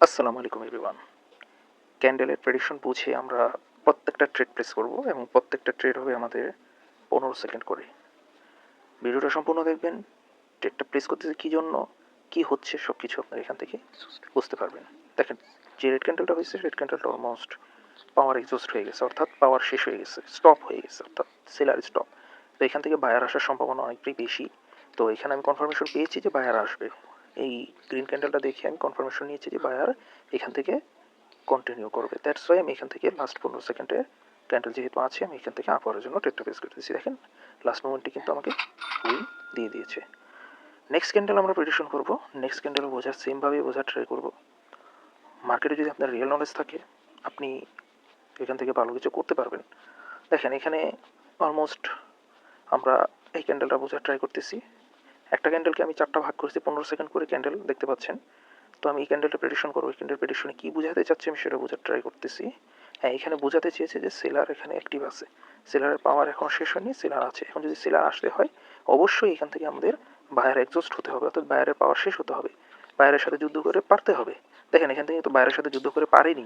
আসসালামু আলাইকুম everyone. ক্যান্ডেলের prediction বুঝে আমরা প্রত্যেকটা ট্রেড প্লেস করব এবং প্রত্যেকটা ট্রেড হবে আমাদের 15 সেকেন্ড করে। ভিডিওটা সম্পূর্ণ দেখবেন। ট্রেডটা প্লেস করতেছে কী জন্য, কী হচ্ছে সব কিছু আপনারা এখান থেকে বুঝতে পারবেন। দেখেন, যে রেড ক্যান্ডেলটা হয়েছে, রেড ক্যান্ডেলটা অলমোস্ট পাওয়ার এক্সস্ট হয়ে গেছে, অর্থাৎ পাওয়ার শেষ হয়ে গেছে, স্টপ হয়ে গেছে, অর্থাৎ সেলার স্টপ। তো এখান থেকে বায়ার আসার সম্ভাবনা অনেকটাই বেশি। তো এখানে আমি কনফার্মেশন পেয়েছি যে বায়ার আসবে। এই গ্রিন ক্যান্ডেলটা দেখে আমি কনফার্মেশন নিয়েছি যে বায়ার এখান থেকে কন্টিনিউ করবে। দ্যাটস ওয়াই আমি এখান থেকে লাস্ট 15 সেকেন্ডে ক্যান্ডেল যেহেতু আছে, আমি এখান থেকে আপওয়ারের জন্য ট্রেডটা পেস করতেছি। দেখেন, লাস্ট মোমেন্টে কিন্তু আমাকে উইন দিয়ে দিয়েছে। নেক্সট ক্যান্ডেল আমরা প্রেডিকশন করব। নেক্সট ক্যান্ডেলও বোঝার সেমভাবেই বোঝার ট্রাই করব। মার্কেটে যদি আপনার রিয়েল নলেজ থাকে, আপনি এখান থেকে ভালো কিছু করতে পারবেন। দেখেন, এখানে অলমোস্ট আমরা এই ক্যান্ডেলটা বোঝার ট্রাই করতেছি। একটা ক্যান্ডেলকে আমি 4টা ভাগ করেছি, 15 সেকেন্ড করে ক্যান্ডেল দেখতে পাচ্ছেন। তো আমি এই ক্যান্ডেলটা প্রেডিকশন করবো। এই ক্যান্ডেল প্রেডিকশনে কী বোঝাতে চাচ্ছি আমি সেটা বোঝার ট্রাই করতেছি। হ্যাঁ, এখানে বোঝাতে চেয়েছে যে সেলার এখানে অ্যাক্টিভ আছে, সেলারের পাওয়ার এখন শেষ হয়নি, সেলার আছে। এখন যদি সেলার আসতে হয়, অবশ্যই এখান থেকে আমাদের বায়ার এক্সস্ট হতে হবে, অর্থাৎ বায়ারের পাওয়ার শেষ হতে হবে, বায়ারের সাথে যুদ্ধ করে পারতে হবে। দেখেন, এখান থেকে কিন্তু বায়ারের সাথে যুদ্ধ করে পারেনি,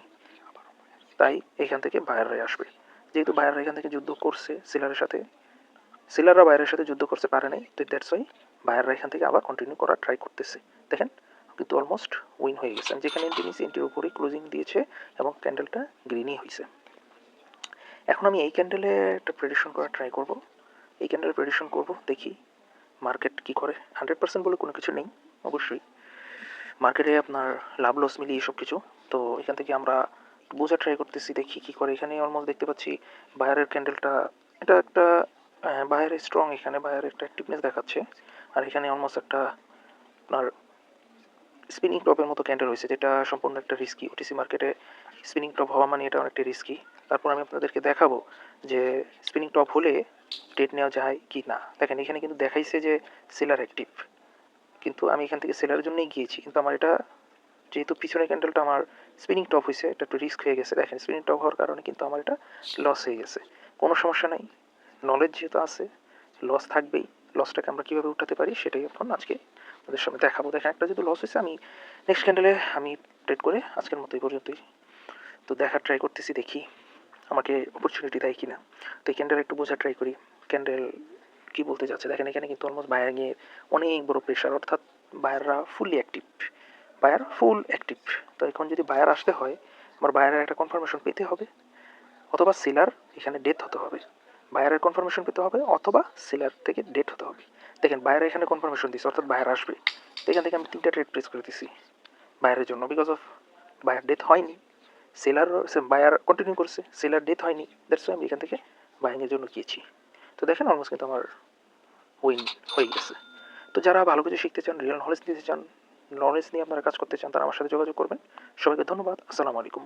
তাই এখান থেকে বায়াররাই আসবে। যেহেতু বায়াররা এখান থেকে যুদ্ধ করছে সেলারের সাথে, সেলাররা বায়ারের সাথে যুদ্ধ করতে পারে নাই, তো দ্যাটস ওয়াই বায়াররা এখান থেকে আবার কন্টিনিউ করার ট্রাই করতেছে। দেখেন, কিন্তু অলমোস্ট উইন হয়ে গেছে। আমি যেখানে এন্ট্রি নিয়েছি, এন্ট্রির উপরেই ক্লোজিং দিয়েছে এবং ক্যান্ডেলটা গ্রিনই হয়েছে। এখন আমি এই ক্যান্ডেলে একটা প্রেডিকশন করার ট্রাই করব। এই ক্যান্ডেলে প্রেডিকশন করব, দেখি মার্কেট কী করে। 100% বলে কোনো কিছু নেই, অবশ্যই মার্কেটে আপনার লাভ লস মিলিয়ে সব কিছু। তো এখান থেকে আমরা বোঝার ট্রাই করতেছি, দেখি কী করে। এখানে অলমোস্ট দেখতে পাচ্ছি বায়ারের ক্যান্ডেলটা, এটা একটা বায়ার স্ট্রং, এখানে বায়ার একটা অ্যাক্টিভনেস দেখাচ্ছে। আর এখানে অলমোস্ট একটা আপনার স্পিনিং টপের মতো ক্যান্ডেল হয়েছে, যেটা সম্পূর্ণ একটা রিস্কি। ওটিসি মার্কেটে স্পিনিং টপ হওয়া মানে এটা অনেকটা রিস্কি। তারপর আমি আপনাদেরকে দেখাবো যে স্পিনিং টপ হলে ট্রেড নেওয়া যায় কি না। দেখেন, এখানে কিন্তু দেখাইছে যে সেলার অ্যাক্টিভ, কিন্তু আমি এখান থেকে সেলারের জন্যই গিয়েছি, কিন্তু আমার এটা যেহেতু পিছনের ক্যান্ডেলটা আমার স্পিনিং টপ হয়েছে, এটা একটু রিস্ক হয়ে গেছে। দেখেন, স্পিনিং টপ হওয়ার কারণে কিন্তু আমার এটা লস হয়ে গেছে। কোনো সমস্যা নাই, নলেজ যেহেতু আছে, লস থাকবেই। লসটাকে আমরা কীভাবে উঠাতে পারি সেটাই এখন আজকে ওদের সামনে দেখাবো। দেখেন, একটা যেহেতু লস হয়েছে, আমি নেক্সট ক্যান্ডেলে আমি ট্রেড করে আজকের মতো এই পর্যন্তই। তো দেখার ট্রাই করতেছি, দেখি আমাকে অপরচুনিটি দেয় কিনা। তো এই ক্যান্ডেল একটু বোঝার ট্রাই করি, ক্যান্ডেল কী বলতে যাচ্ছে। দেখেন, এখানে কিন্তু অলমোস্ট বায়ারিংয়ের অনেক বড় প্রেশার, অর্থাৎ বায়াররা fully active, buyer full active. তো এখন যদি বায়ার আসতে হয়, আমার বায়ারের একটা কনফার্মেশন পেতে হবে, অথবা সেলার এখানে ডেথ হতে হবে। বায়ারের কনফার্মেশন পেতে হবে অথবা সেলার থেকে ডেট হতে হবে। দেখেন, বায়ার এখানে কনফার্মেশন দিচ্ছে, অর্থাৎ বায়ার আসবে। তো এখান থেকে আমি 3টা ট্রেড প্লেস করে দিচ্ছি বায়ারের জন্য, বিকজ অফ বায়ার ডেথ হয়নি, সেলার বায়ার কন্টিনিউ করছে, সেলার ডেথ হয়নি, দ্যাটস ওয়াই আমি এখান থেকে বাইংয়ের জন্য গিয়েছি। তো দেখেন, অলমোস্ট কিন্তু আমার উইন হয়ে গেছে। তো যারা ভালো কিছু শিখতে চান, রিয়েল নলেজ নিতে চান, নলেজ নিয়ে আপনারা কাজ করতে চান, তারা আমার সাথে যোগাযোগ করবেন। সবাইকে ধন্যবাদ। আসসালামু আলাইকুম।